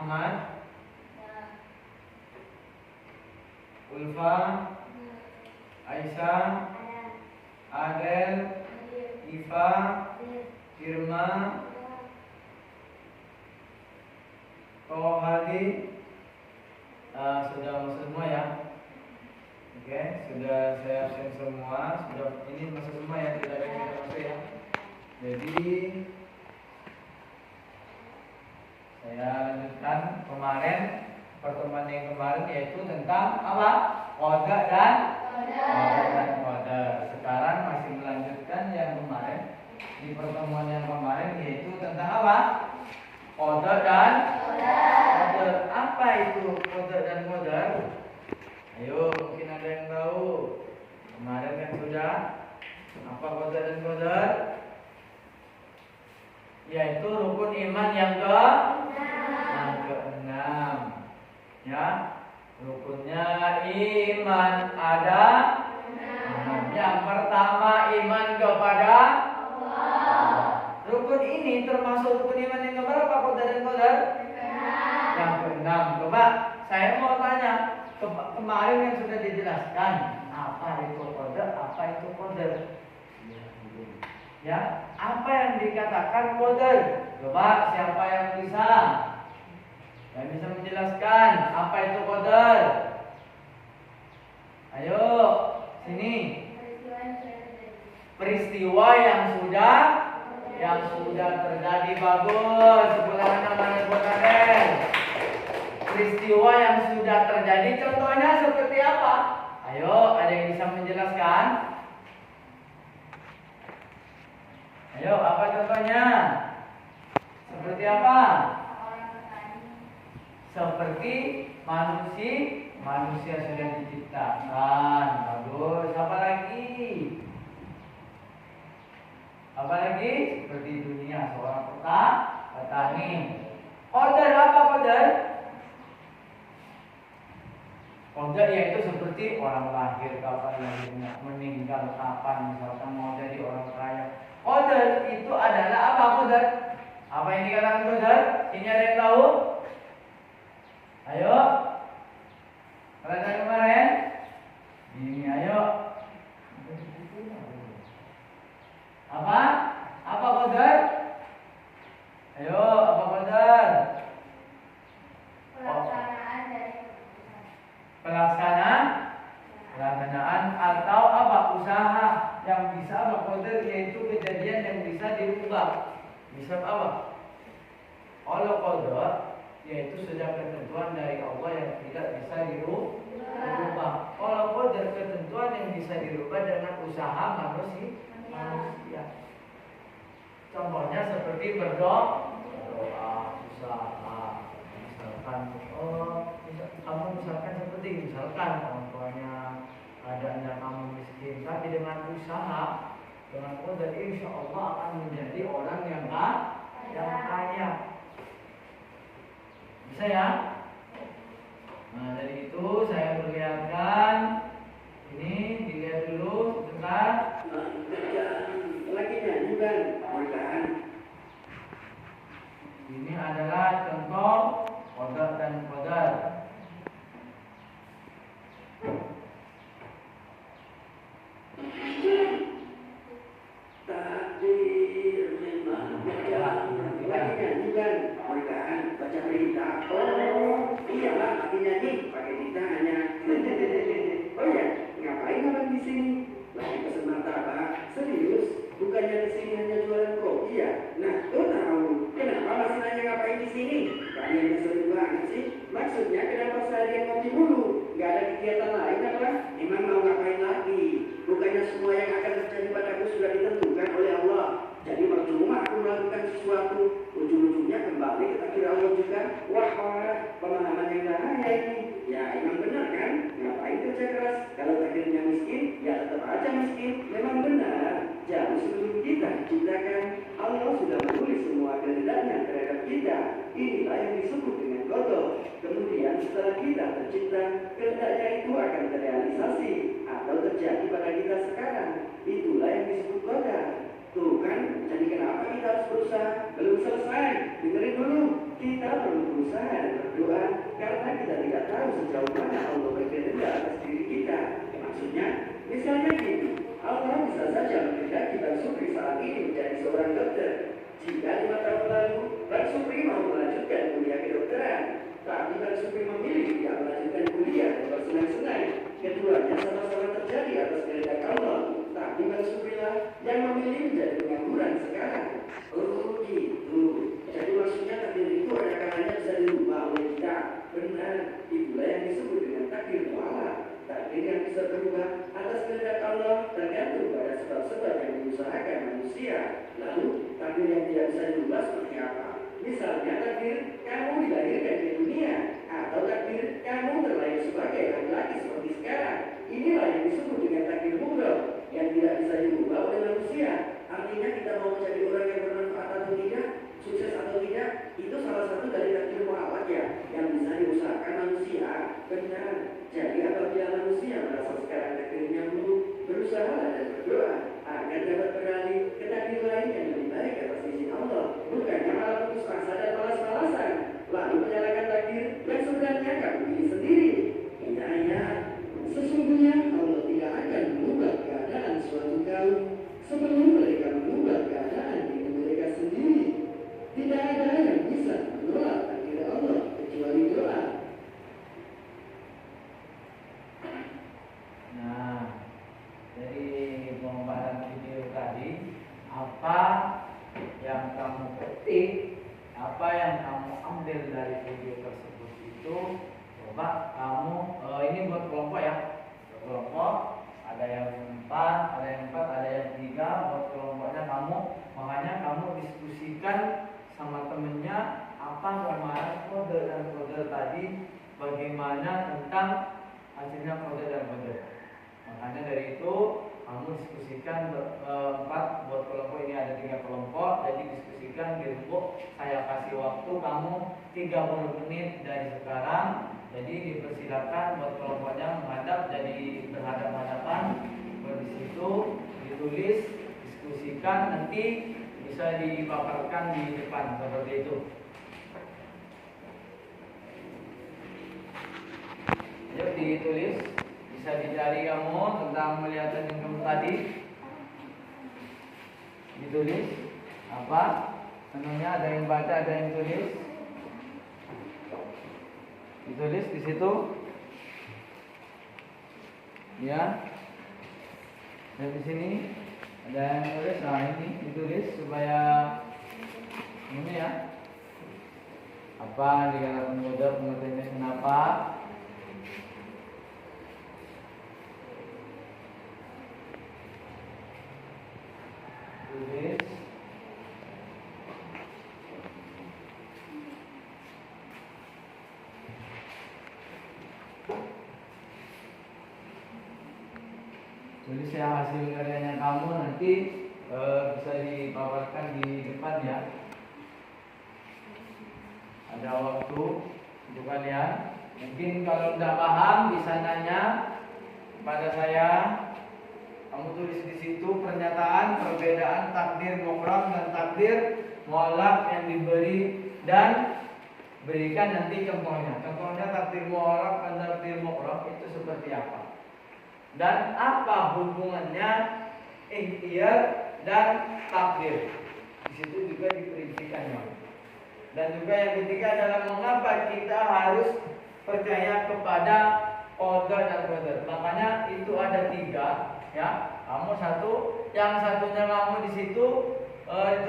Ahmad, Ulfa, Aisyah, Adel, Iva, Irma, Kau Hadi. Sudah masuk semua ya. Oke, sudah saya absen semua. Sudah, ini masuk semua ya, tidak ada yang tidak masuk ya. Jadi saya lanjutkan kemarin, pertemuan yang kemarin, yaitu tentang apa? Qada dan qadar. Sekarang masih melanjutkan yang kemarin. Di pertemuan yang kemarin, yaitu tentang apa? Qada dan qadar. Apa itu qada dan qadar? Ayo, mungkin ada yang tahu. Kemarin kan sudah. Apa qada dan qadar? Yaitu rukun iman yang keenam. Ya, rukunnya iman ada 6. Yang pertama, iman kepada Allah. Rukun ini termasuk rukun iman yang keberapa? Qada dan qadar? Yang keenam. Coba saya mau tanya, kemarin yang sudah dijelaskan apa itu qada, apa itu qadar? Ya, apa yang dikatakan qadar? Coba siapa yang bisa menjelaskan apa itu qadar? Ayo, sini. Peristiwa yang sudah terjadi. Bagus. Sebelah mana buat Adel? Peristiwa yang sudah terjadi, contohnya seperti apa? Ayo, ada yang bisa menjelaskan? Ayo, apa contohnya? Seperti apa? Seperti manusia sudah diciptakan. Bagus. Apa lagi? Apa lagi? Seperti dunia, seorang petani. Qadar apa qadar? Qadar yaitu seperti orang lahir, kapan lahirnya, meninggal kapan, misalkan mau jadi orang kaya. Qadar itu adalah apa qadar? Apa yang dikatakan qadar? Ini ada yang tahu? Ayo. Pelajaran kemarin? Ini ayo. Apa? Apa qadar? Ayo, apa qadar? Pelaksanaan dari keputusan. Pelaksanaan atau apa? Usaha yang bisa apa? Qadar yaitu kejadian yang bisa dirubah. Bisa apa? Kalau qadar yaitu sudah ketentuan dari Allah yang tidak bisa dirubah. Kalau qadar ketentuan yang bisa dirubah dengan usaha manusia. Contohnya seperti berdoa, usaha. Misalkan, kamu misalkan seperti orang tuanya adanya kamu miskin, tapi dengan usaha, dengan qadar, insya Allah akan menjadi orang yang kaya. Bisa ya? Nah, dari itu saya perlihatkan. Ini dilihat dulu sebentar. Lagi nyanyi kan? Ini adalah contoh qadar dan qadar. Takdir memang lagi nyanyi kan? Baca berita. Oh, iya lah, lagi nyanyi pakai ditanya. Oh ya, ngapain abang di sini? Lagi pesen martabak. Serius? Bukannya di sini hanya jualan kopi ya? Nah, lo tahu kenapa masih nanya ngapain di sini? Kalian ngeselin banget sih. Maksudnya kenapa seharian ngopi mulu? Gak ada kegiatan lain apa? Emang mau ngapain lagi? Bukannya semua yang akan terjadi padaku sudah ditentukan oleh Allah. Jadi percuma aku melakukan sesuatu. Ujung-ujungnya kembali ke takdir Allah juga. Wah, pemahaman yang bahaya ini. Ya, emang benar kan? Ngapain kerja keras? Kalau takdirnya miskin, ya tetap aja miskin. Memang benar. Jauh sebelum kita diciptakan, Allah sudah menulis semua kehendaknya terhadap kita. Inilah yang disebut dengan qadar. Kemudian setelah kita tercipta, kehendaknya itu akan terrealisasi atau terjadi pada kita sekarang. Itulah yang disebut qadar. Tuh kan, jadi kenapa kita harus berusaha? Belum selesai. Dengerin dulu. Kita perlu berusaha dan atas kehendak Allah tergantung pada sebab-sebab yang diusahakan manusia. Lalu, takdir yang tidak bisa diubah seperti apa? Misalnya takdir kamu dilahirkan ke dunia, atau takdir kamu terlahir sebagai laki-laki seperti sekarang. Inilah yang disebut dengan takdir mubah yang tidak bisa diubah oleh manusia. Artinya kita mau menjadi orang yang bermanfaat atau tidak, sukses atau tidak, itu salah satu dari takdir mu'alak ya, yang bisa diusahakan manusia. Benar. Jadi apabila manusia merasa sekarang takdirnya buruk, berusaha dan berdoa agar dapat beralih ke takdir lain yang lebih baik atas izin Allah, bukannya malah putus asa dan malas-malasan, lalu menyalahkan takdir yang sebenarnya kamu pilih sendiri. Ingat, sesungguhnya Allah tidak akan mengubah keadaan suatu kaum sebelum mereka mengubah keadaan diri mereka sendiri. Tidak ada yang bisa menolak takdir Allah kecuali doa. Nah, dari pembahasan video tadi, apa yang kamu petik, apa yang kamu ambil dari video tersebut itu, coba kamu ini buat kelompok ya, buat kelompok. Ada yang 4, ada yang 3. Buat kelompoknya kamu, makanya kamu diskusikan sama temennya apa kelemahan kode dan kode tadi, bagaimana tentang hasilnya kode dan kode. Makanya dari itu kamu diskusikan 4 buat kelompok ini, ada 3 kelompok, jadi diskusikan di rembuk. Saya kasih waktu kamu 30 menit dari sekarang. Jadi dipersilakan buat kelompoknya menghadap, jadi berhadap-hadapan. Di situ ditulis, diskusikan, nanti bisa dipaparkan di depan seperti itu. Yuk ditulis, bisa dicari kamu tentang melihat yang kamu tadi. Ditulis apa? Menunya ada yang baca, ada yang tulis. Ditulis di situ, ya. Dan di sini ada yang tulis. Nah ini ditulis supaya ini ya. Apa dikatakan kode, pengertiannya kenapa? Tulis. Tulis ya hasil karyanya kamu, nanti bisa dipaparkan di depan ya. Ada waktu untuk kalian. Mungkin kalau tidak paham bisa nanya kepada saya. Kamu tulis di situ pernyataan perbedaan takdir mukrab dan takdir mu'alak yang diberi, dan berikan nanti contohnya. Contohnya takdir mu'alak dan takdir mukrab itu seperti apa? Dan apa hubungannya ikhtiar dan takdir? Di situ juga diperincikannya. Dan juga yang ketiga adalah mengapa kita harus percaya kepada qada dan qadar. Makanya itu ada 3, ya. Kamu satu, yang satunya kamu di situ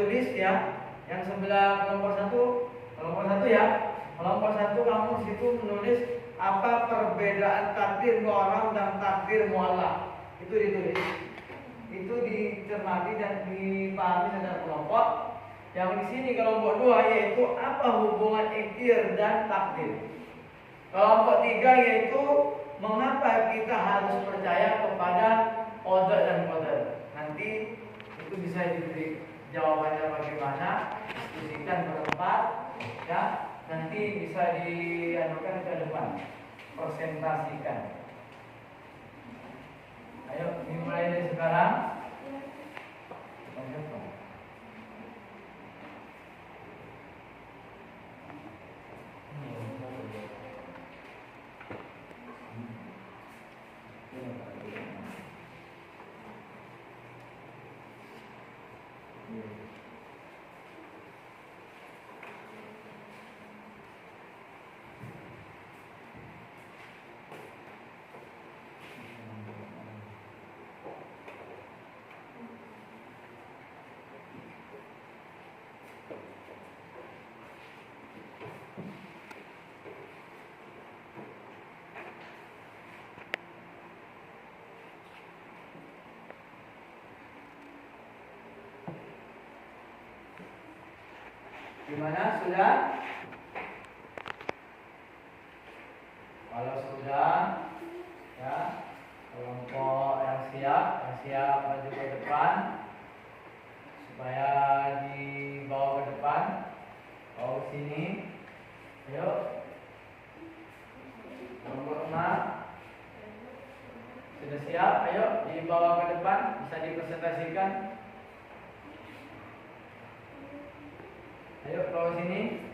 tulis ya. Yang sebelah kelompok satu ya. Kelompok 1 kamu di situ menulis apa perbedaan takdir mu'alak dan takdir mu'alak. Itu ditulis. Itu dicermati dan dipahami secara kelompok. Yang di sini kelompok 2 yaitu apa hubungan ikhtiar dan takdir. Kelompok 3 yaitu mengapa kita harus percaya kepada qada dan qadar. Nanti itu bisa diberi jawabannya bagaimana, diskusikan berempat ya. Nanti bisa dianukan ke depan, presentasikan. Ayo dimulai dari sekarang. Gimana? Sudah? Kalau sudah, ya, kelompok yang siap maju ke depan supaya dibawa ke depan, bawa ke sini. Ayo. Kelompok 6 sudah siap? Ayo dibawa ke depan, bisa dipresentasikan. Ayo bawa sini.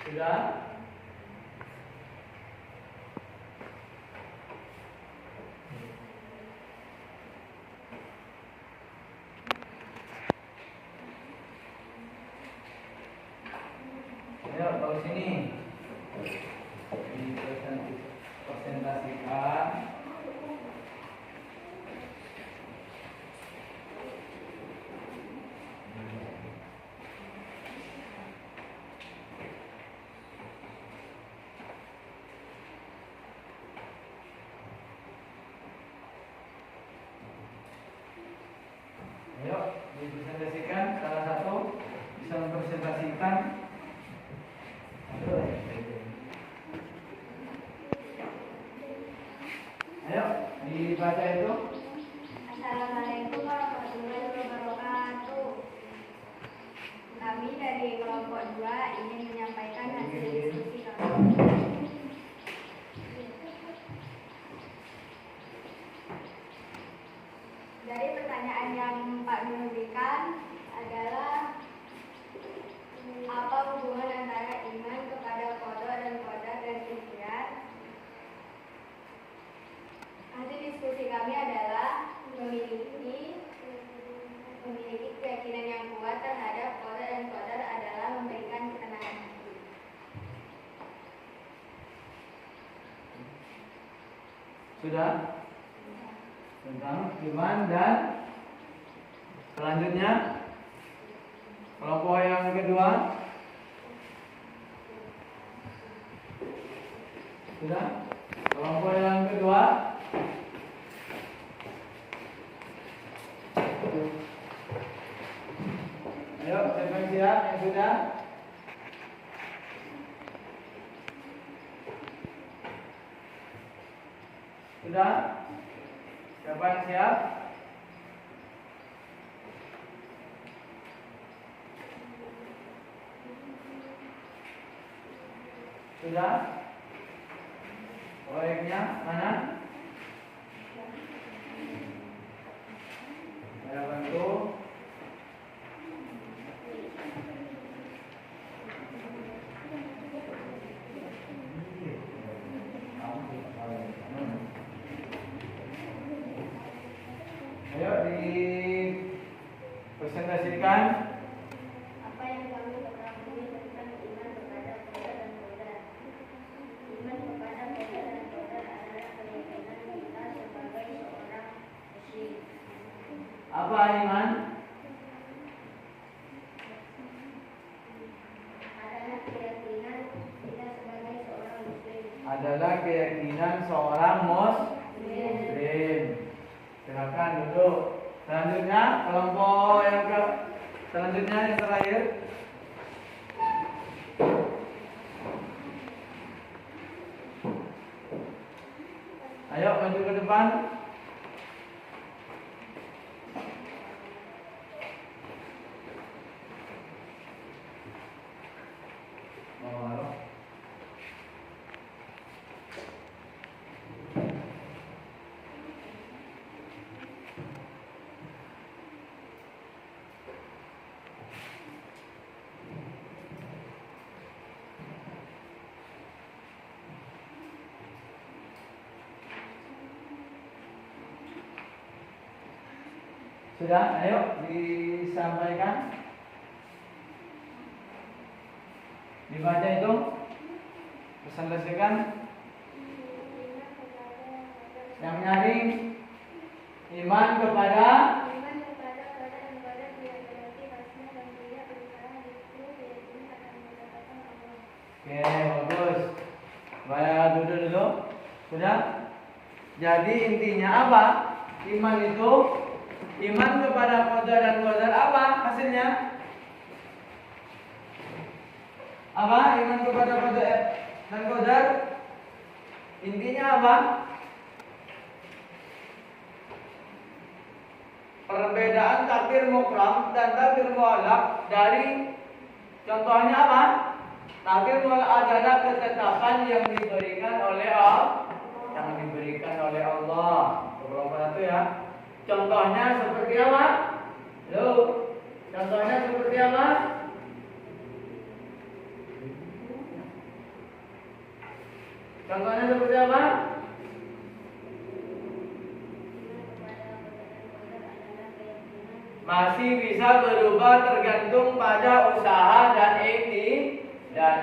Sudah? Ayo bawa sini. Dipresentasikan. Ayo dipresentasikan, salah satu bisa mempresentasikan. Ayo dibaca itu. Assalamualaikum warahmatullahi wabarakatuh. Kami dari kelompok 2 ingin menyampaikan hasil diskusi kami. Dari pertanyaan yang Pak Nur berikan adalah apa hubungan antara iman kepada qada dan qadar dan ikhtiar? Hasil diskusi kami adalah memiliki keyakinan yang kuat terhadap qada dan qadar adalah memberikan ketenangan hati. Sudah? Tentang iman dan selanjutnya kelompok yang kedua. Sudah? Kelompok yang kedua. Ayo, siapa yang siap? Yang sudah? Sudah? Siapa yang siap? Sudah? Proyeknya mana? Saya bantu. Ayo dipresentasikan. Apa yang kami ketahui tentang iman kepada qada dan qadar? Iman kepada qada dan qadar adalah keyakinan kita sebagai seorang muslim. Apa iman? Adalah keyakinan kita sebagai seorang muslim. Adalah keyakinan seorang muslim. Silakan duduk. Selanjutnya kelompok yang selanjutnya yang terakhir. Ayo maju ke depan. Sudah, ayo disampaikan. Dibaca itu. Presentasikan. Yang nyaring iman kepada Iman kepada qada dan qadar tidak berarti rasnya dan tidak berusaha itu keyakinan akan mendapatkan Allah. Oke, bagus. Saya duduk dulu. Sudah? Jadi intinya apa? Iman itu iman kepada qadar dan qadar apa hasilnya? Apa? Iman kepada qadar dan qadar intinya apa? Perbedaan takdir mutlak dan takdir mutlak dari contohnya apa? Takdir mutlak adalah ketetapan yang diberikan oleh Allah. Beberapa itu ya. Contohnya seperti apa? Loh, contohnya seperti apa? Contohnya seperti apa? Masih bisa berubah tergantung pada usaha dan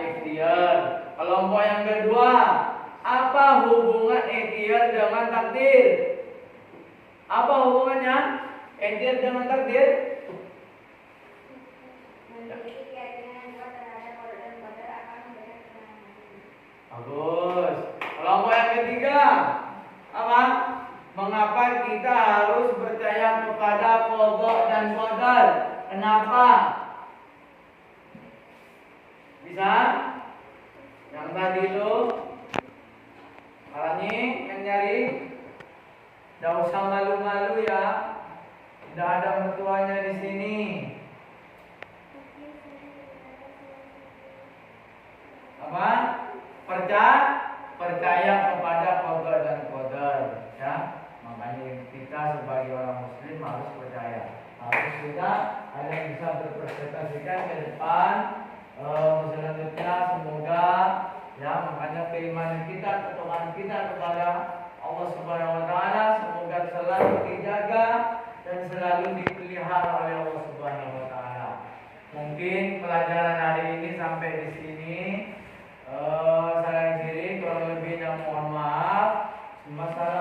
ikhtiar. Kelompok yang kedua, apa hubungan ikhtiar dengan takdir? Apa hubungannya ikhtiar dengan takdir? Memiliki keyakinan kuat terhadap qadar dan qadar akan memberikan kemenangan. Bagus. Kelompok yang ketiga, apa? Mengapa kita harus percaya kepada qada dan qadar? Kenapa? Bisa? Yang tadi lo, Marani yang nyari, tidak usah malu-malu ya. Tidak ada mertuanya di sini. Apa? Percaya kepada qada dan qadar, ya. Makanya kita sebagai orang muslim harus percaya. Harus kita ada yang bisa berpresentasikan ke depan. Selanjutnya semoga ya makanya keimanan kita, ketakwaan kita kepada Allah Subhanahu wa taala semoga selalu dijaga dan selalu dipelihara oleh Allah Subhanahu wa taala. Mungkin pelajaran hari ini sampai di sini. Saya akhiri, kurang lebihnya mohon maaf. Masalah